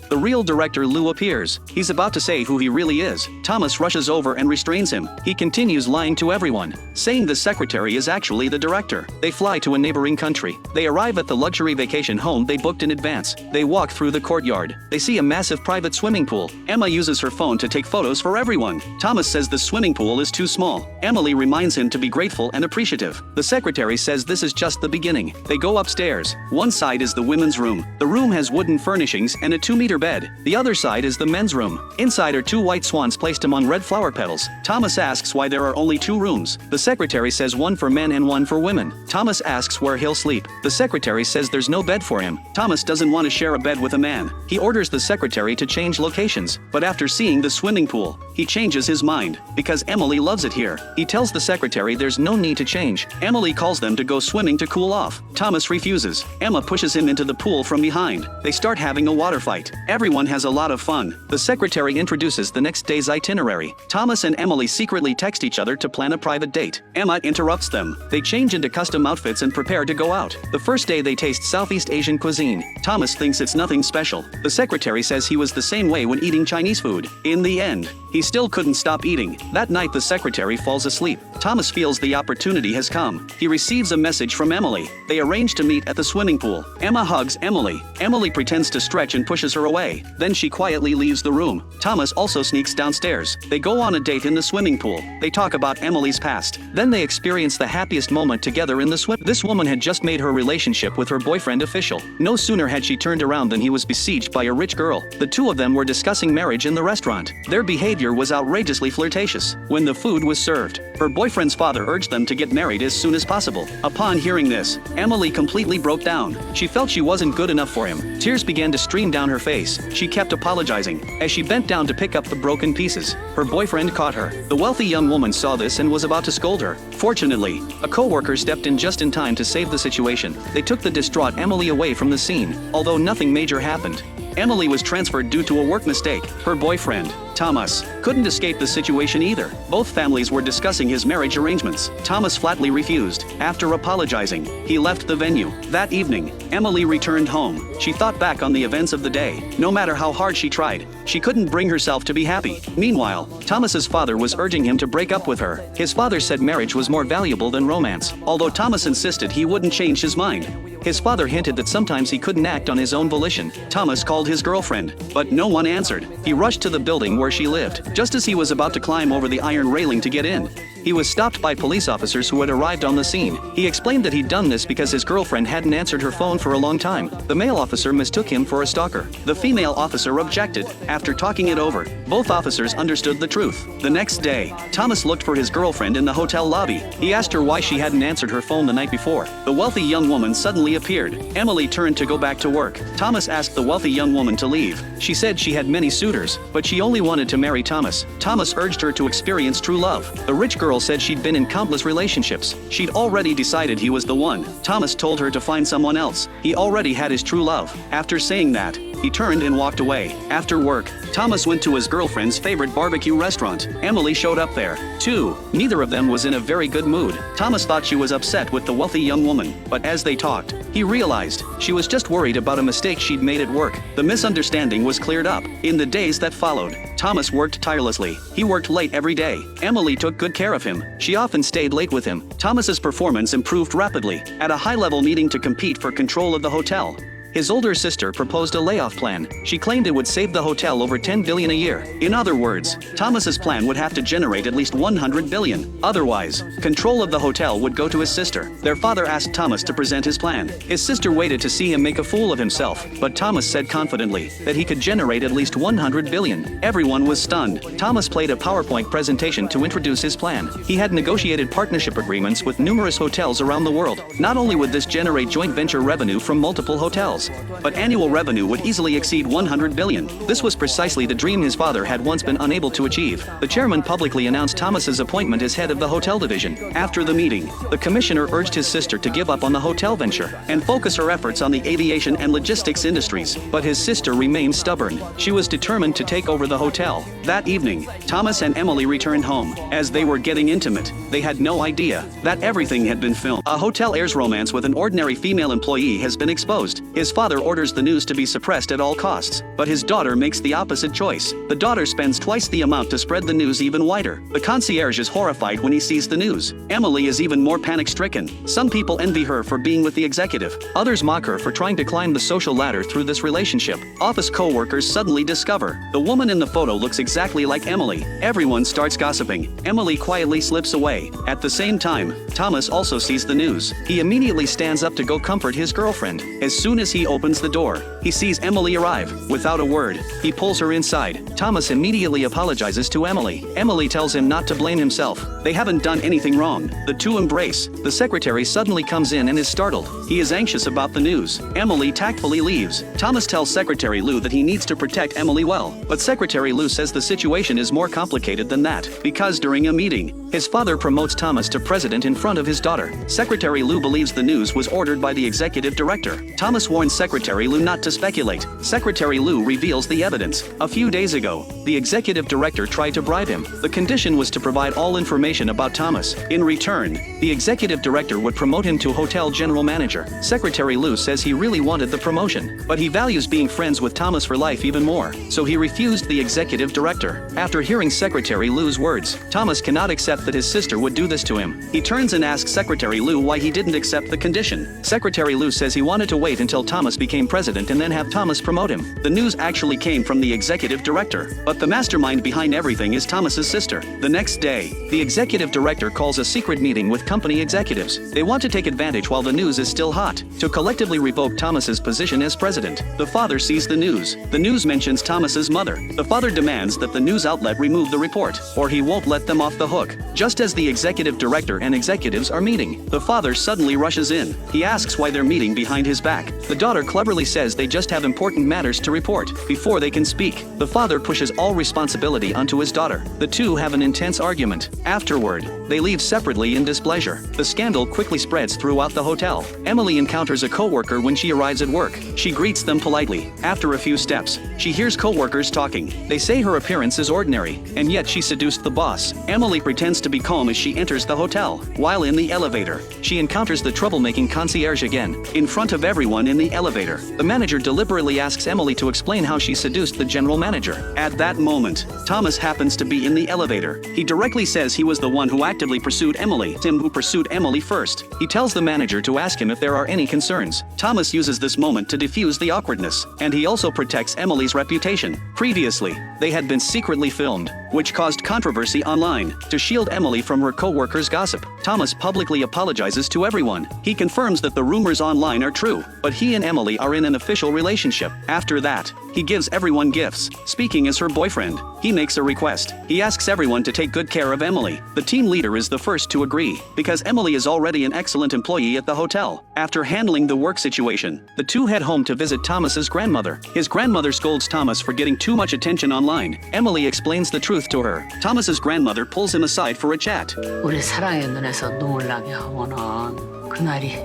The real Director Lou appears. He's about to say who he really is. Thomas rushes over and restrains him. He continues lying to everyone, saying the secretary is actually the director. They fly to a neighboring country. They arrive at the luxury vacation home they booked in advance. They walk through the courtyard. They see a massive private swimming pool. Emma uses her phone to take photos for everyone. Thomas says the swimming pool is too small. Emily reminds him to be grateful and appreciative. The secretary says this is just the beginning. They go upstairs. One side is the women's room. The room has wooden furnishings and a 2-meter bed. The other side is the men's room. Inside are 2 white swans placed among red flower petals. Thomas asks why there are only 2 rooms. The secretary says one for men and one for women. Thomas asks where he'll sleep. The secretary says there's no bed for him. Thomas doesn't want to share a bed with a man. He orders the secretary to change locations, but after seeing the swimming pool, he changes his mind. Because Emily loves it here, he tells the secretary there's no need to change. Emily calls them to go swimming to cool off. Thomas refuses. Emma pushes him into the pool from behind. They start having a water fight. Everyone has a lot of fun. The secretary introduces the next day's itinerary. Thomas and Emily secretly text each other to plan a private date. Emma interrupts them. They change into custom outfits and prepare to go out. The first day they taste Southeast Asian cuisine. Thomas thinks it's nothing special. The secretary says he was the same way when eating Chinese food. In the end, he still couldn't stop eating. That night the secretary falls asleep. Thomas feels the opportunity has come. He receives a message from Emily. They arrange to meet at the swimming pool. Emma hugs Emily. Emily pretends to stretch and pushes her away. Then she quietly leaves the room. Thomas also sneaks downstairs. They go on a date in the swimming pool. They talk about Emily's past. Then they experience the happiest moment together in the swim. This woman had just made her relationship with her boyfriend official. No sooner had she turned around than he was besieged by a rich girl. The two of them were discussing marriage in the restaurant. Their behavior was outrageously flirtatious. When the food was served, her boyfriend's father urged them to get married as soon as possible. Upon hearing this, Emily completely broke down. She felt she wasn't good enough for him. Tears began to stream down her face. She kept apologizing. As she bent down to pick up the broken pieces, her boyfriend caught her. The wealthy young woman saw this and was about to scold her. Fortunately, a co-worker stepped in just in time to save the situation. They took the distraught Emily away from the scene. Although nothing major happened, Emily was transferred due to a work mistake. Her boyfriend, Thomas, couldn't escape the situation either. Both families were discussing his marriage arrangements. Thomas flatly refused. After apologizing, he left the venue. That evening, Emily returned home. She thought back on the events of the day. No matter how hard she tried, she couldn't bring herself to be happy. Meanwhile, Thomas's father was urging him to break up with her. His father said marriage was more valuable than romance. Although Thomas insisted he wouldn't change his mind, his father hinted that sometimes he couldn't act on his own volition. Thomas called his girlfriend, but no one answered. He rushed to the building where she lived. Just as he was about to climb over the iron railing to get in, he was stopped by police officers who had arrived on the scene. He explained that he'd done this because his girlfriend hadn't answered her phone for a long time. The male officer mistook him for a stalker. The female officer objected. After talking it over, both officers understood the truth. The next day, Thomas looked for his girlfriend in the hotel lobby. He asked her why she hadn't answered her phone the night before. The wealthy young woman suddenly appeared. Emily turned to go back to work. Thomas asked the wealthy young woman to leave. She said she had many suitors, but she only wanted to marry Thomas. Thomas urged her to experience true love. The rich girl said she'd been in countless relationships. She'd already decided he was the one. Thomas told her to find someone else. He already had his true love. After saying that, he turned and walked away. After work, Thomas went to his girlfriend's favorite barbecue restaurant. Emily showed up there, too. Neither of them was in a very good mood. Thomas thought she was upset with the wealthy young woman, but as they talked, he realized she was just worried about a mistake she'd made at work. The misunderstanding was cleared up. In the days that followed, Thomas worked tirelessly. He worked late every day. Emily took good care of him. She often stayed late with him. Thomas's performance improved rapidly. At a high-level meeting to compete for control of the hotel, his older sister proposed a layoff plan. She claimed it would save the hotel over $10 billion a year. In other words, Thomas's plan would have to generate at least $100 billion. Otherwise, control of the hotel would go to his sister. Their father asked Thomas to present his plan. His sister waited to see him make a fool of himself, but Thomas said confidently that he could generate at least $100 billion. Everyone was stunned. Thomas played a PowerPoint presentation to introduce his plan. He had negotiated partnership agreements with numerous hotels around the world. Not only would this generate joint venture revenue from multiple hotels, but annual revenue would easily exceed $100 billion. This was precisely the dream his father had once been unable to achieve. The chairman publicly announced Thomas's appointment as head of the hotel division. After the meeting, the commissioner urged his sister to give up on the hotel venture and focus her efforts on the aviation and logistics industries. But his sister remained stubborn. She was determined to take over the hotel. That evening, Thomas and Emily returned home. As they were getting intimate, they had no idea that everything had been filmed. A hotel heir's romance with an ordinary female employee has been exposed. His father orders the news to be suppressed at all costs, but his daughter makes the opposite choice. The daughter spends twice the amount to spread the news even wider. The concierge is horrified when he sees the news. Emily is even more panic-stricken. Some people envy her for being with the executive. Others mock her for trying to climb the social ladder through this relationship. Office co-workers suddenly discover the woman in the photo looks exactly like Emily. Everyone starts gossiping. Emily quietly slips away. At the same time, Thomas also sees the news. He immediately stands up to go comfort his girlfriend. As soon as he opens the door, he sees Emily arrive. Without a word, he pulls her inside. Thomas immediately apologizes to Emily. Emily tells him not to blame himself. They haven't done anything wrong. The two embrace. The secretary suddenly comes in and is startled. He is anxious about the news. Emily tactfully leaves. Thomas tells Secretary Lou that he needs to protect Emily well, but Secretary Lou says the situation is more complicated than that, because during a meeting, his father promotes Thomas to president in front of his daughter. Secretary Lou believes the news was ordered by the executive director. Thomas warns Secretary Lou not to speculate. Secretary Lou reveals the evidence. A few days ago, the executive director tried to bribe him. The condition was to provide all information about Thomas. In return, the executive director would promote him to hotel general manager. Secretary Lou says he really wanted the promotion, but he values being friends with Thomas for life even more, so he refused the executive director. After hearing Secretary Lou's words, Thomas cannot accept that his sister would do this to him. He turns and asks Secretary Lou why he didn't accept the condition. Secretary Lou says he wanted to wait until Thomas became president and then have Thomas promote him. The news actually came from the executive director, but the mastermind behind everything is Thomas's sister. The next day, the executive director calls a secret meeting with company executives. They want to take advantage while the news is still hot, to collectively revoke Thomas's position as president. The father sees the news. The news mentions Thomas's mother. The father demands that the news outlet remove the report, or he won't let them off the hook. Just as the executive director and executives are meeting, the father suddenly rushes in. He asks why they're meeting behind his back. The daughter cleverly says they just have important matters to report before they can speak. The father pushes all responsibility onto his daughter. The two have an intense argument. Afterward, they leave separately in displeasure. The scandal quickly spreads throughout the hotel. Emily encounters a co-worker when she arrives at work. She greets them politely. After a few steps, she hears co-workers talking. They say her appearance is ordinary, and yet she seduced the boss. Emily pretends to be calm as she enters the hotel. While in the elevator, she encounters the troublemaking concierge again. In front of everyone in the elevator, the manager deliberately asks Emily to explain how she seduced the general manager. At that moment, Thomas happens to be in the elevator. He directly says he was the one who actively pursued Emily, him who pursued Emily first. He tells the manager to ask him if there are any concerns. Thomas uses this moment to defuse the awkwardness, and he also protects Emily's reputation. Previously, they had been secretly filmed, which caused controversy online. To shield Emily from her co-workers' gossip, Thomas publicly apologizes to everyone. He confirms that the rumors online are true, but he and Emily are in an official relationship. After that, he gives everyone gifts. Speaking as her boyfriend, he makes a request. He asks everyone to take good care of Emily. The team leader is the first to agree, because Emily is already an excellent employee at the hotel. After handling the work situation, the two head home to visit Thomas's grandmother. His grandmother scolds Thomas for getting too much attention online. Emily explains the truth to her. Thomas's grandmother pulls him aside for a chat. 우리 사랑의 눈에서 눈물 나게 하고는 그날이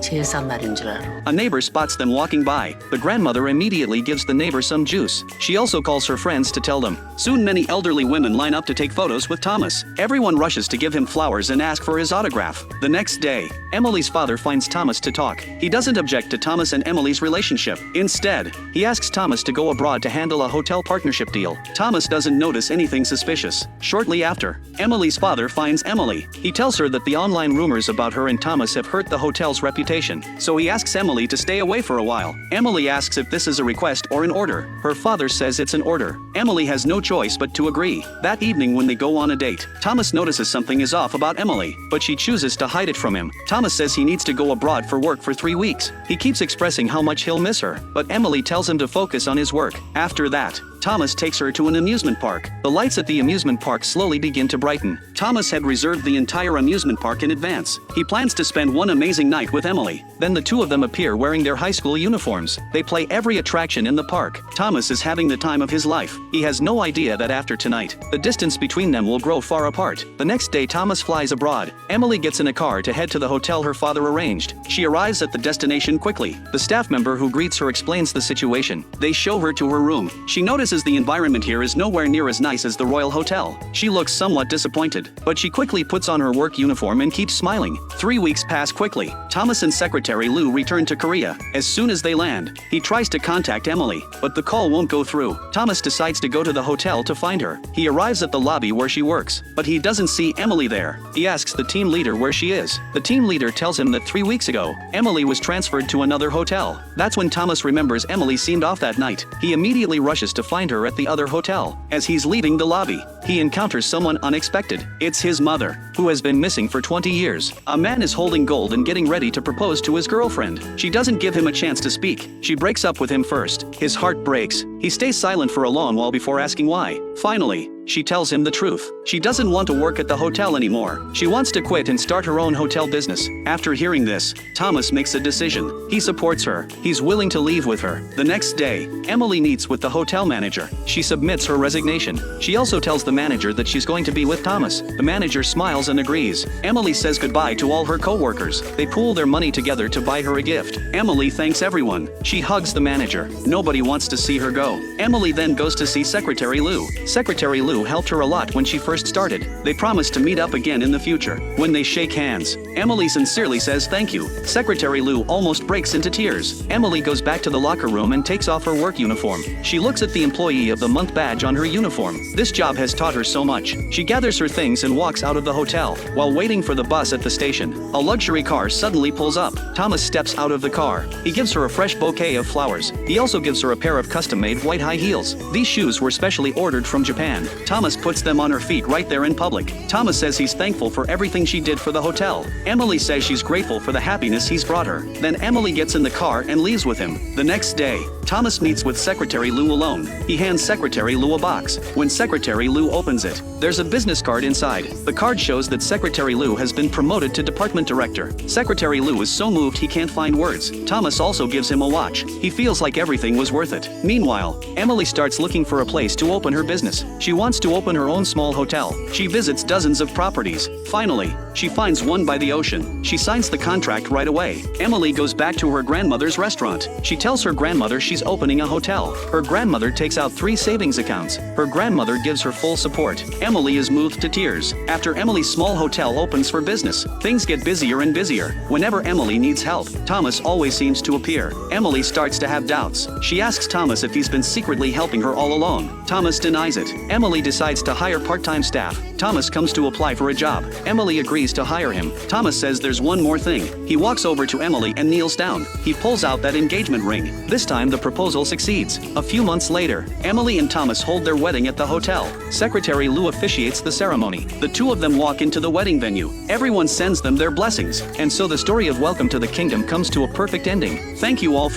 제삿날인 줄 알아. A neighbor spots them walking by. The grandmother immediately gives the neighbor some juice. She also calls her friends to tell them. Soon many elderly women line up to take photos with Thomas. Everyone rushes to give him flowers and ask for his autograph. The next day, Emily's father finds Thomas to talk. He doesn't object to Thomas and Emily's relationship. Instead, he asks Thomas to go abroad to handle a hotel partnership deal. Thomas doesn't notice anything suspicious. Shortly after, Emily's father finds Emily. He tells her that the online rumors about her and Thomas have hurt the hotel's reputation. So he asks Emily to stay away for a while. Emily asks if this is a request or an order. Her father says it's an order. Emily has no choice but to agree. That evening when they go on a date, Thomas notices something is off about Emily, but she chooses to hide it from him. Thomas says he needs to go abroad for work for 3 weeks. He keeps expressing how much he'll miss her, but Emily tells him to focus on his work. After that, Thomas takes her to an amusement park. The lights at the amusement park slowly begin to brighten. Thomas had reserved the entire amusement park in advance. He plans to spend one amazing night with Emily. Then the two of them appear wearing their high school uniforms. They play every attraction in the park. Thomas is having the time of his life. He has no idea that after tonight, the distance between them will grow far apart. The next day, Thomas flies abroad. Emily gets in a car to head to the hotel her father arranged. She arrives at the destination quickly. The staff member who greets her explains the situation. They show her to her room. She notices notices the environment here is nowhere near as nice as the Royal Hotel. She looks somewhat disappointed, but she quickly puts on her work uniform and keeps smiling. 3 weeks pass quickly. Thomas and Secretary Lou return to Korea. As soon as they land, he tries to contact Emily, but the call won't go through. Thomas decides to go to the hotel to find her. He arrives at the lobby where she works, but he doesn't see Emily there. He asks the team leader where she is. The team leader tells him that 3 weeks ago, Emily was transferred to another hotel. That's when Thomas remembers Emily seemed off that night. He immediately rushes to find her at the other hotel. As he's leaving the lobby, he encounters someone unexpected. It's his mother, who has been missing for 20 years. A man is holding gold and getting ready to propose to his girlfriend. She doesn't give him a chance to speak. She breaks up with him first. His heart breaks. He stays silent for a long while before asking why. Finally, she tells him the truth. She doesn't want to work at the hotel anymore. She wants to quit and start her own hotel business. After hearing this, Thomas makes a decision. He supports her. He's willing to leave with her. The next day, Emily meets with the hotel manager. She submits her resignation. She also tells the manager that she's going to be with Thomas. The manager smiles and agrees. Emily says goodbye to all her co-workers. They pool their money together to buy her a gift. Emily thanks everyone. She hugs the manager. Nobody wants to see her go. Emily then goes to see Secretary Lou. Secretary Lou helped her a lot when she first started. They promise to meet up again in the future. When they shake hands, Emily sincerely says thank you. Secretary Lou almost breaks into tears. Emily goes back to the locker room and takes off her work uniform. She looks at the Employee of the Month badge on her uniform. This job has taught her so much. She gathers her things and walks out of the hotel. While waiting for the bus at the station, a luxury car suddenly pulls up. Thomas steps out of the car. He gives her a fresh bouquet of flowers. He also gives her a pair of custom-made white high heels. These shoes were specially ordered from Japan. Thomas puts them on her feet right there in public. Thomas says he's thankful for everything she did for the hotel. Emily says she's grateful for the happiness he's brought her. Then Emily gets in the car and leaves with him. The next day, Thomas meets with Secretary Lou alone. He hands Secretary Lou a box. When Secretary Lou opens it, there's a business card inside. The card shows that Secretary Lou has been promoted to department director. Secretary Lou is so moved he can't find words. Thomas also gives him a watch. He feels like everything was worth it. Meanwhile, Emily starts looking for a place to open her business. She wants to open her own small hotel. She visits dozens of properties. Finally, she finds one by the ocean. She signs the contract right away. Emily goes back to her grandmother's restaurant. She tells her grandmother she's opening a hotel. Her grandmother takes out 3 savings accounts. Her grandmother gives her full support. Emily is moved to tears. After Emily's small hotel opens for business, things get busier and busier. Whenever Emily needs help, Thomas always seems to appear. Emily starts to have doubts. She asks Thomas if he's been secretly helping her all along. Thomas denies it. Emily decides to hire part-time staff. Thomas comes to apply for a job. Emily agrees to hire him. Thomas says there's one more thing. He walks over to Emily and kneels down. He pulls out that engagement ring. This time the proposal succeeds. A few months later, Emily and Thomas hold their wedding at the hotel. Secretary Lou officiates the ceremony. The two of them walk into the wedding venue. Everyone sends them their blessings. And so the story of Welcome to the Kingdom comes to a perfect ending. Thank you all for